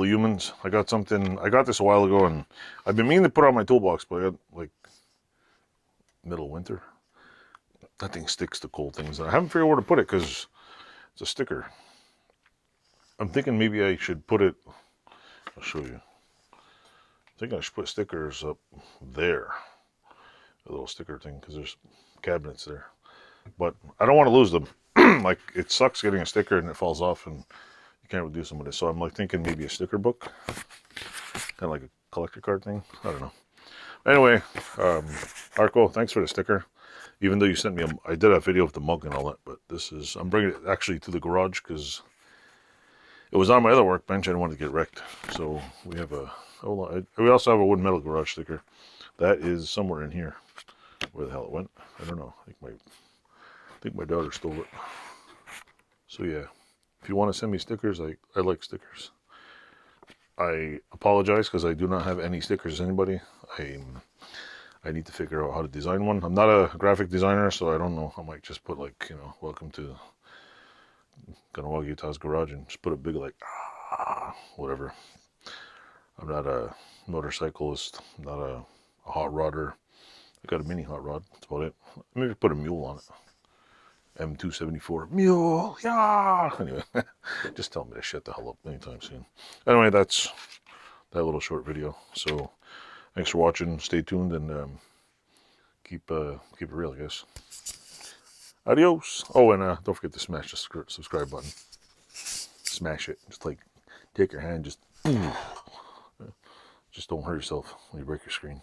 little humans. I got something. I got this a while ago, and I've been meaning to put it on my toolbox, but I got like middle of winter. That thing sticks to cold things. And I haven't figured out where to put it because it's a sticker. I'm thinking maybe I should put it. I'll show you. I think I should put stickers up there. A little sticker thing because there's cabinets there. But I don't want to lose them. Like, it sucks getting a sticker and it falls off and you can't really do something with it. So I'm like thinking maybe a sticker book. Kind of like a collector card thing. I don't know. Anyway, Arco, thanks for the sticker. Even though you sent me I did a video of the mug and all that, but this is, I'm bringing it actually to the garage because it was on my other workbench. I didn't want to get wrecked. So we have we also have a wood metal garage sticker. That is somewhere in here. Where the hell it went? I don't know. I think my daughter stole it. So yeah, if you want to send me stickers, I like stickers. I apologize because I do not have any stickers. Anybody? I need to figure out how to design one. I'm not a graphic designer, so I don't know. I might just put like, you know, welcome to Kanawagi Utah's garage and just put a big like, whatever. I'm not a motorcyclist. I'm not a hot rodder. I got a mini hot rod. That's about it. Maybe put a mule on it. M274 mule, yeah. Anyway, just tell me to shut the hell up anytime soon. Anyway, that's that little short video. So thanks for watching. Stay tuned and keep it real, I guess. Adios. Oh, and don't forget to smash the subscribe button. Smash it. Just like take your hand, just don't hurt yourself when you break your screen.